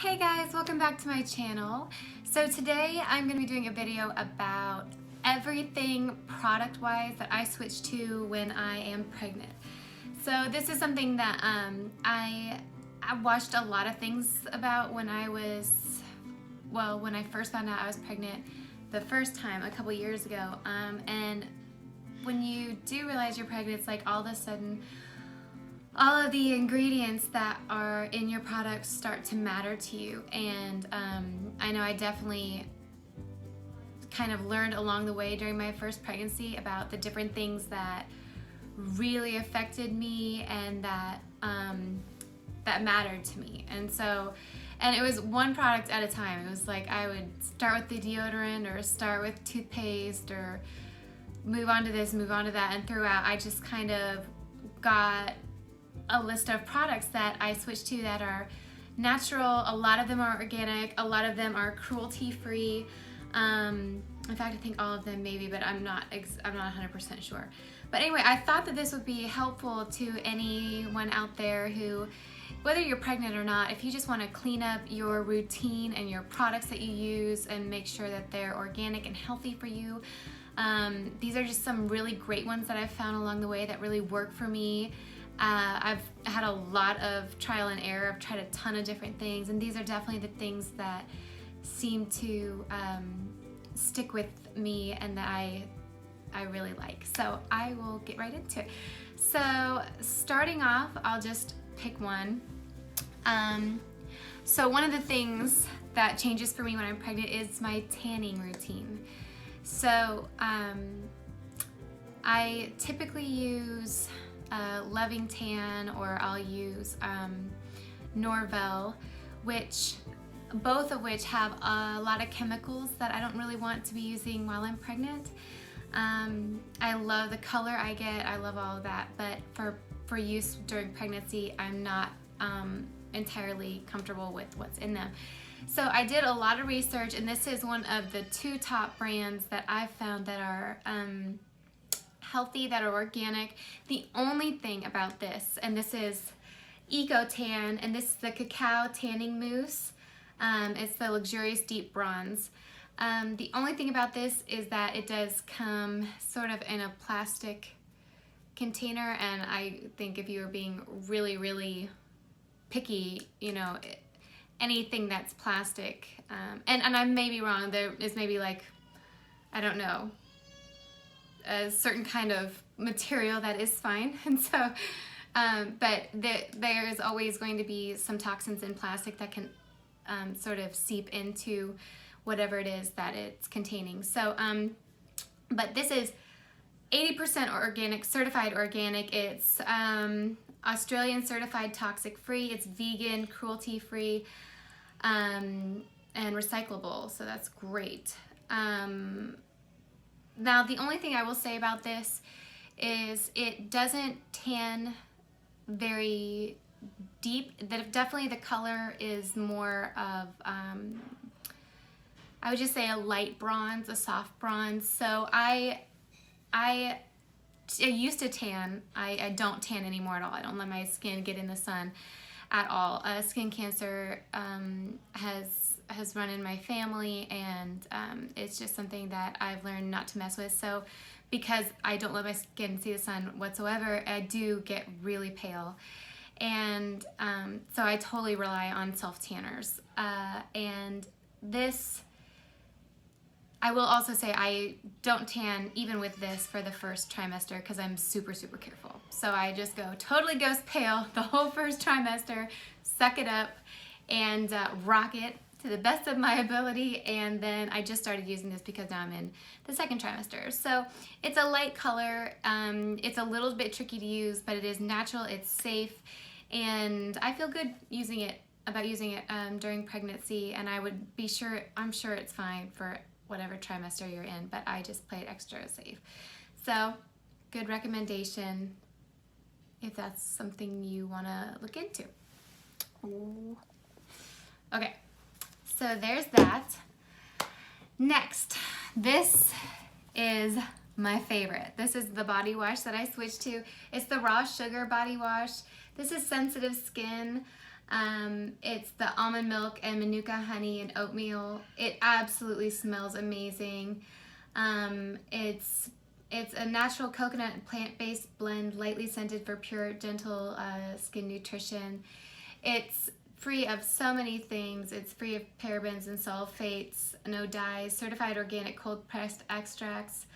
Hey guys, welcome back to my channel. So today I'm going to be doing a video about everything product-wise that I switch to when I am pregnant. So this is something that I watched a lot of things about when I first found out I was pregnant the first time a couple years ago. And when you do realize you're pregnant, it's like all of a sudden all of the ingredients that are in your products start to matter to you. And I know I definitely kind of learned along the way during my first pregnancy about the different things that really affected me and that mattered to me. And it was one product at a time. It was like I would start with the deodorant or start with toothpaste or move on to this, move on to that, and throughout I just kind of got a list of products that I switched to that are natural. A lot of them are organic, a lot of them are cruelty-free. In fact, I think all of them maybe, but I'm not 100% sure. But anyway, I thought that this would be helpful to anyone out there who, whether you're pregnant or not, if you just want to clean up your routine and your products that you use and make sure that they're organic and healthy for you. These are just some really great ones that I've found along the way that really work for me. I've had a lot of trial and error. I've tried a ton of different things, and these are definitely the things that seem to stick with me and that I really like. So I will get right into it. So starting off, I'll just pick one. So one of the things that changes for me when I'm pregnant is my tanning routine. So I typically use Loving Tan, or I'll use Norvell, both of which have a lot of chemicals that I don't really want to be using while I'm pregnant. I love the color I get, I love all of that, but for use during pregnancy, I'm not entirely comfortable with what's in them. So I did a lot of research, and this is one of the two top brands that I've found that are healthy, that are organic. The only thing about this, and this is Eco Tan, and this is the cacao tanning mousse. It's the luxurious deep bronze. The only thing about this is that it does come sort of in a plastic container, and I think if you are being really, really picky, you know, anything that's plastic, and I may be wrong, there is maybe like, I don't know, a certain kind of material that is fine. And so, but there is always going to be some toxins in plastic that can sort of seep into whatever it is that it's containing. So, but this is 80% organic, certified organic. It's Australian certified toxic free. It's vegan, cruelty free, and recyclable. So that's great. Now, the only thing I will say about this is it doesn't tan very deep. Definitely the color is more of, I would just say a light bronze, a soft bronze. So I used to tan. I don't tan anymore at all. I don't let my skin get in the sun at all. Skin cancer has run in my family, and it's just something that I've learned not to mess with. So because I don't let my skin see the sun whatsoever, I do get really pale. And so I totally rely on self-tanners. And this, I will also say I don't tan even with this for the first trimester because I'm super, super careful. So I just go totally ghost pale the whole first trimester, suck it up, and rock it to the best of my ability. And then I just started using this because now I'm in the second trimester. So it's a light color. It's a little bit tricky to use, but it is natural, it's safe, and I feel good using it during pregnancy, and I'm sure it's fine for whatever trimester you're in, but I just play it extra safe. So good recommendation if that's something you want to look into. Ooh. Okay, so there's that. Next, this is my favorite. This is the body wash that I switched to. It's the raw sugar body wash. This is sensitive skin. It's the almond milk and manuka honey and oatmeal. It absolutely smells amazing. It's a natural coconut and plant-based blend, lightly scented for pure, gentle skin nutrition. It's free of so many things. It's free of parabens and sulfates, no dyes, certified organic cold-pressed extracts,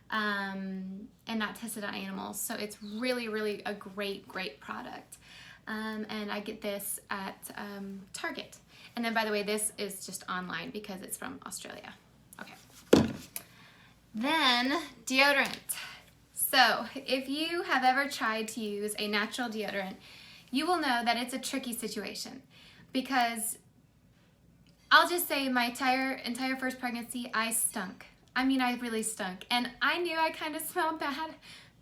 and not tested on animals. So it's really, really a great, great product. And I get this at Target. And then, by the way, this is just online because it's from Australia. Okay. Then, deodorant. So, if you have ever tried to use a natural deodorant, you will know that it's a tricky situation because I'll just say my entire first pregnancy, I stunk. I mean, I really stunk. And I knew I kind of smelled bad,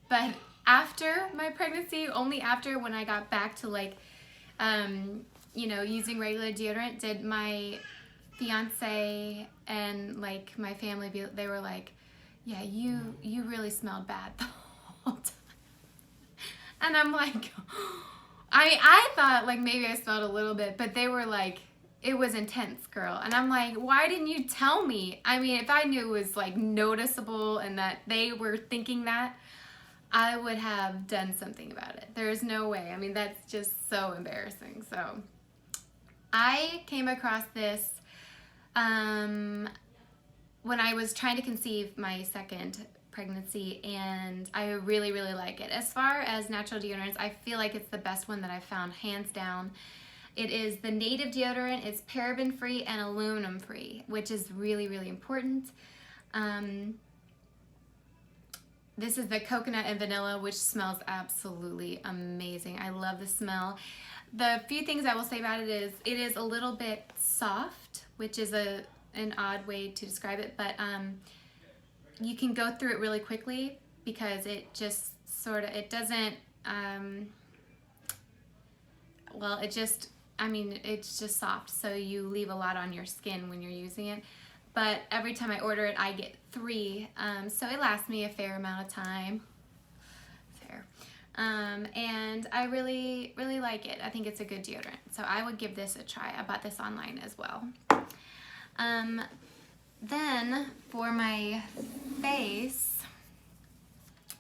but after my pregnancy, only after when I got back to like, you know, using regular deodorant, did my fiance and like my family, they were like, yeah, you really smelled bad the whole time. And I'm like, I thought like maybe I smelled a little bit, but they were like, it was intense, girl. And I'm like, why didn't you tell me? I mean, if I knew it was like noticeable and that they were thinking that, I would have done something about it. There's no way. I mean, that's just so embarrassing. So I came across this when I was trying to conceive my second pregnancy, and I really, really like it. As far as natural deodorants, I feel like it's the best one that I've found, hands down. It is the native deodorant. It's paraben-free and aluminum-free, which is really, really important. This is the coconut and vanilla, which smells absolutely amazing. I love the smell. The few things I will say about it is a little bit soft, which is an odd way to describe it, but you can go through it really quickly because it just sort of, it doesn't, well, it just, I mean, it's just soft, so you leave a lot on your skin when you're using it. But every time I order it, I get 3, so it lasts me a fair amount of time. And I really, really like it. I think it's a good deodorant, so I would give this a try. I bought this online as well. Then for my face,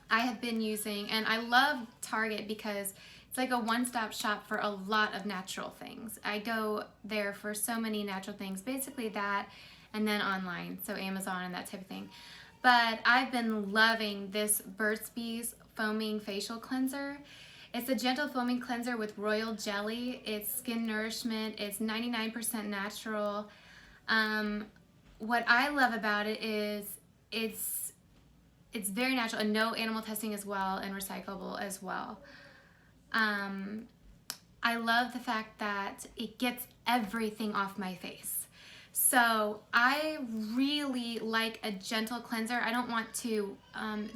I have been using, and I love Target because it's like a one-stop shop for a lot of natural things. I go there for so many natural things, basically that, and then online, so Amazon and that type of thing. But I've been loving this Burt's Bees Foaming Facial Cleanser. It's a gentle foaming cleanser with royal jelly. It's skin nourishment. It's 99% natural. What I love about it is it's very natural and no animal testing as well, and recyclable as well. I love the fact that it gets everything off my face. So I really like a gentle cleanser. I don't want to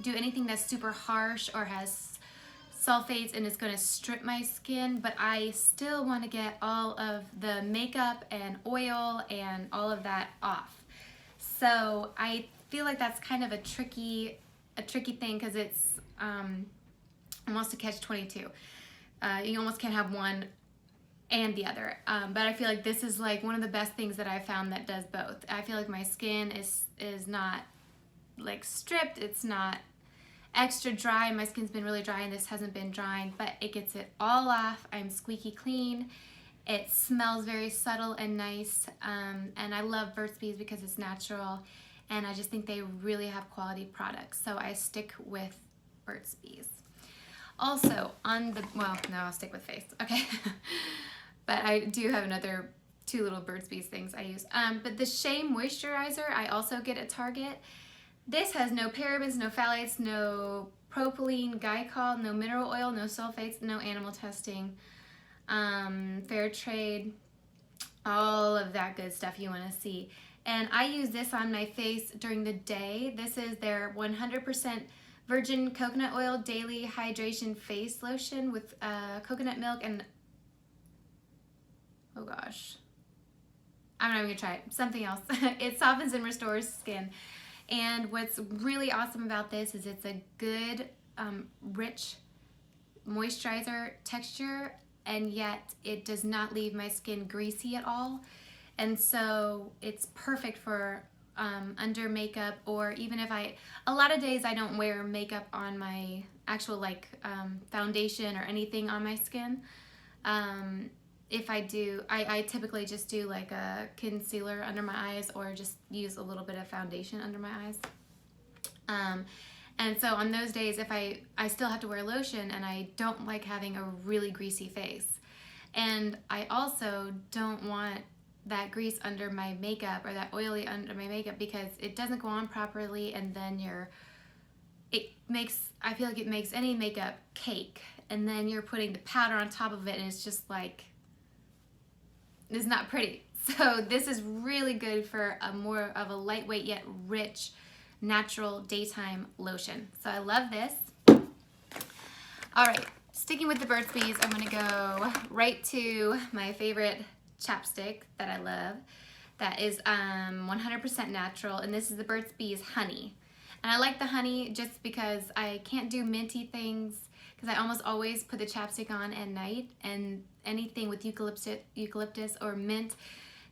do anything that's super harsh or has sulfates and is going to strip my skin, but I still want to get all of the makeup and oil and all of that off. So I feel like that's kind of a tricky thing because it's almost a catch-22. You almost can't have one and the other, but I feel like this is like one of the best things that I've found that does both. I feel like my skin is not like stripped, it's not extra dry. My skin's been really dry and this hasn't been drying, but it gets it all off. I'm squeaky clean. It smells very subtle and nice, and I love Burt's Bees because it's natural, and I just think they really have quality products, so I stick with Burt's Bees. Also, well, no, I'll stick with face, okay. But I do have another 2 little Burt's Bees things I use. But the Shea Moisturizer I also get at Target. This has no parabens, no phthalates, no propylene glycol, no mineral oil, no sulfates, no animal testing, fair trade, all of that good stuff you want to see. And I use this on my face during the day. This is their 100% virgin coconut oil daily hydration face lotion with coconut milk and, oh gosh, I'm not even gonna try it, something else. It softens and restores skin. And what's really awesome about this is it's a good, rich moisturizer texture. and yet it does not leave my skin greasy at all. And so it's perfect for under makeup, or even if a lot of days I don't wear makeup on my actual like foundation or anything on my skin. If I do, I typically just do like a concealer under my eyes, or just use a little bit of foundation under my eyes. And so on those days, if I still have to wear lotion, and I don't like having a really greasy face. And I also don't want that grease under my makeup, or that oily under my makeup, because it doesn't go on properly, and then I feel like it makes any makeup cake, and then you're putting the powder on top of it, and it's just like, it's not pretty. So this is really good for a more of a lightweight yet rich natural daytime lotion. So I love this. All right, sticking with the Burt's Bees, I'm gonna go right to my favorite chapstick that I love. That is 100% natural, and this is the Burt's Bees Honey. And I like the honey just because I can't do minty things, because I almost always put the chapstick on at night, and anything with eucalyptus or mint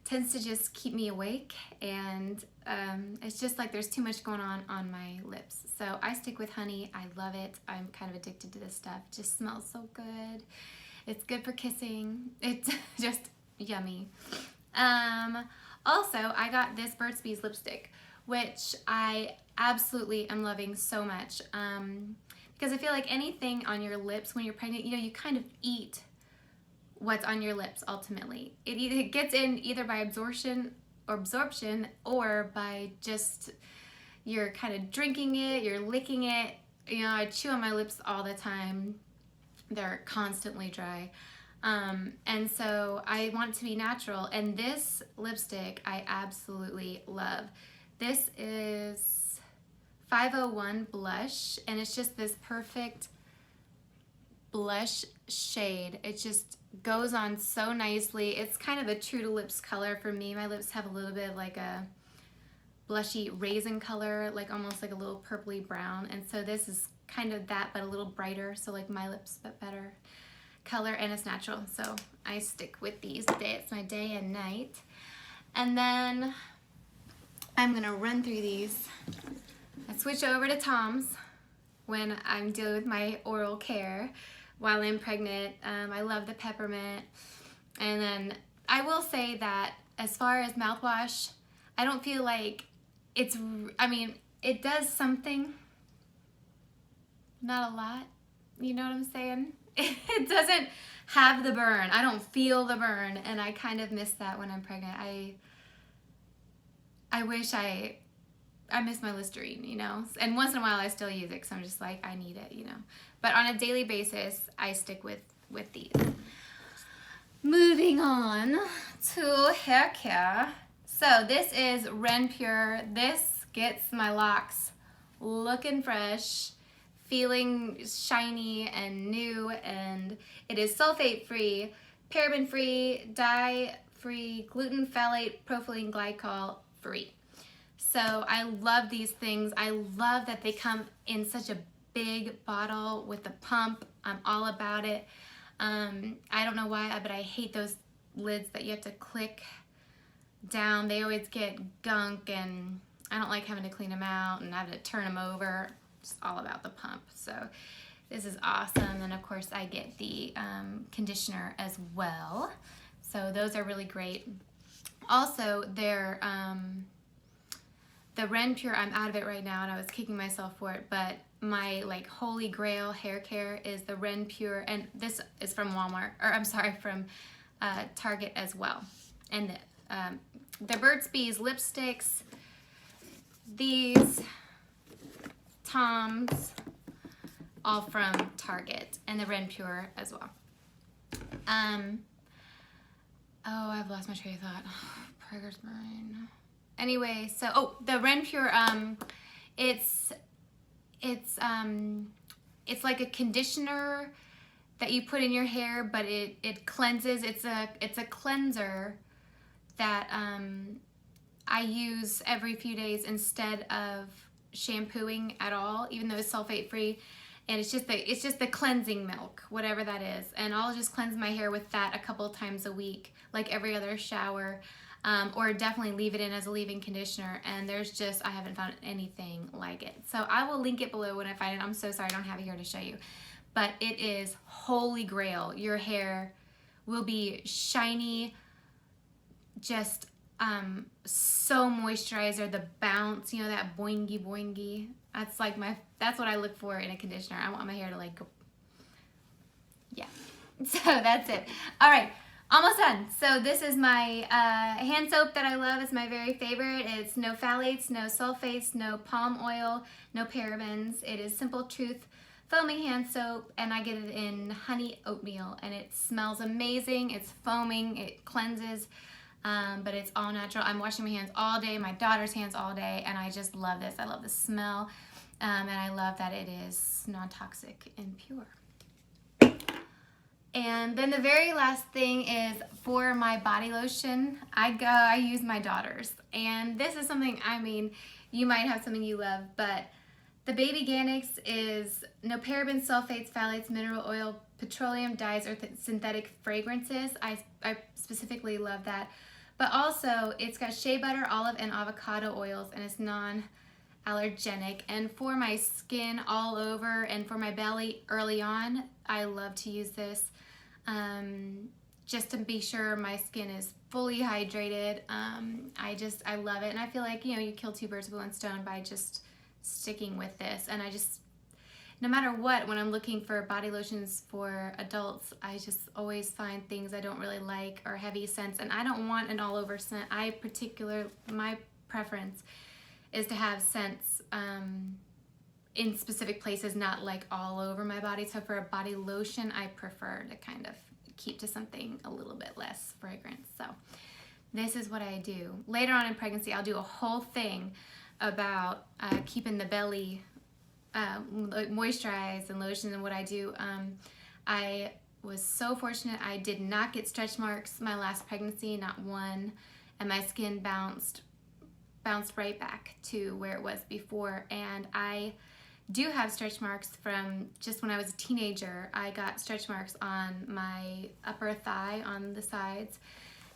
tends to just keep me awake, and it's just like there's too much going on my lips. So I stick with honey. I love it. I'm kind of addicted to this stuff. It just smells so good. It's good for kissing. It's just yummy. Also, I got this Burt's Bees lipstick, which I absolutely am loving so much, because I feel like anything on your lips when you're pregnant, you kind of eat what's on your lips ultimately. It either gets in either by absorption or by just you're kind of drinking it, you're licking it. I chew on my lips all the time. They're constantly dry. And so I want it to be natural, and this lipstick I absolutely love. This is 501 blush, and it's just this perfect blush shade. It just goes on so nicely. It's kind of a true to lips color for me. My lips have a little bit of like a blushy raisin color, like almost like a little purpley brown, and so this is kind of that, but a little brighter, so like my lips but better color, and it's natural. So I stick with these today. It's my day and night. And then I'm gonna run through these. I switch over to Tom's when I'm dealing with my oral care while I'm pregnant. I love the peppermint. And then I will say that as far as mouthwash, I don't feel like it does something, not a lot, you know what I'm saying? It doesn't have the burn. I don't feel the burn, and I kind of miss that when I'm pregnant. I wish I miss my Listerine, and once in a while I still use it because I'm just like, I need it, But on a daily basis, I stick with these. Moving on to hair care. So this is Ren Pure. This gets my locks looking fresh, feeling shiny and new, and it is sulfate-free, paraben-free, dye-free, gluten, phthalate, propylene glycol free. So I love these things. I love that they come in such a big bottle with a pump. I'm all about it. I don't know why, but I hate those lids that you have to click down. They always get gunk, and I don't like having to clean them out and having to turn them over. Just all about the pump. So this is awesome. And of course I get the conditioner as well. So those are really great. Also, they're the Ren Pure, I'm out of it right now, and I was kicking myself for it, but my like holy grail hair care is the Ren Pure, and this is from from Target as well. And the Burt's Bees lipsticks, these Tom's, all from Target, and the Ren Pure as well. Oh, I've lost my train of thought. Prayers mine. Anyway, so the Ren Pure, it's like a conditioner that you put in your hair, but it cleanses. It's a cleanser that I use every few days instead of shampooing at all, even though it's sulfate free. And it's just the cleansing milk, whatever that is. And I'll just cleanse my hair with that a couple times a week, like every other shower, or definitely leave it in as a leave-in conditioner. And I haven't found anything like it. So I will link it below when I find it. I'm so sorry I don't have it here to show you. But it is holy grail. Your hair will be shiny, just so moisturizer, the bounce, you know, that boingy boingy. That's what I look for in a conditioner. I want my hair to like go. Yeah. So that's it. All right, almost done. So this is my hand soap that I love. It's my very favorite. It's no phthalates, no sulfates, no palm oil, no parabens. It is Simple Truth foaming hand soap, and I get it in honey oatmeal, and it smells amazing. It's foaming, it cleanses, but it's all natural. I'm washing my hands all day, my daughter's hands all day, and I just love this. I love the smell, and I love that it is non-toxic and pure. And then the very last thing is for my body lotion, I use my daughter's, and this is something, I mean, you might have something you love, but the Baby Organics is no parabens, sulfates, phthalates, mineral oil, petroleum dyes, or synthetic fragrances. I specifically love that. But also, it's got shea butter, olive, and avocado oils, and it's non-allergenic. And for my skin all over and for my belly early on, I love to use this just to be sure my skin is fully hydrated. I love it, and I feel like, you know, you kill two birds with one stone by just sticking with this. And no matter what, when I'm looking for body lotions for adults, I just always find things I don't really like or heavy scents, and I don't want an all over scent. My preference is to have scents in specific places, not like all over my body. So for a body lotion, I prefer to kind of keep to something a little bit less fragrance. So this is what I do. Later on in pregnancy, I'll do a whole thing about keeping the belly moisturized and lotion and what I do. I was so fortunate I did not get stretch marks my last pregnancy, not one, and my skin bounced right back to where it was before. And I do have stretch marks from just when I was a teenager. I got stretch marks on my upper thigh on the sides,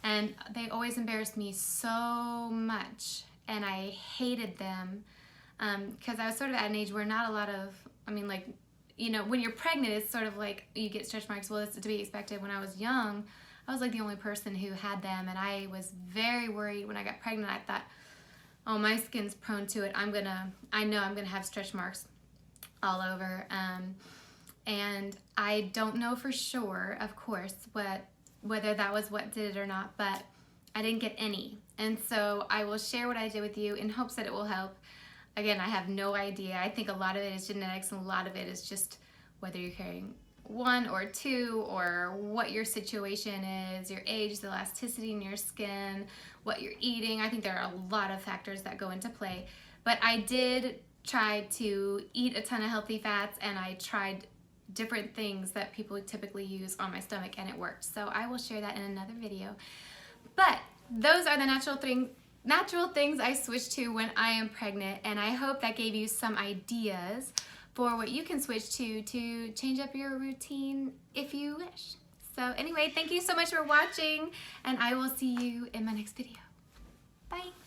and they always embarrassed me so much, and I hated them because I was sort of at an age where not a lot of, I mean, like, you know, when you're pregnant, it's sort of like you get stretch marks. Well, it's to be expected. When I was young, I was like the only person who had them, and I was very worried when I got pregnant. I thought, oh, my skin's prone to it. I know I'm gonna have stretch marks all over. And I don't know for sure, of course, whether that was what did it or not, but I didn't get any. And so I will share what I did with you in hopes that it will help. Again, I have no idea. I think a lot of it is genetics, and a lot of it is just whether you're carrying one or two, or what your situation is, your age, the elasticity in your skin, what you're eating. I think there are a lot of factors that go into play. But I did try to eat a ton of healthy fats, and I tried different things that people typically use on my stomach, and it worked. So I will share that in another video. But those are the natural things I switch to when I am pregnant, and I hope that gave you some ideas for what you can switch to change up your routine if you wish. So anyway, thank you so much for watching, and I will see you in my next video. Bye.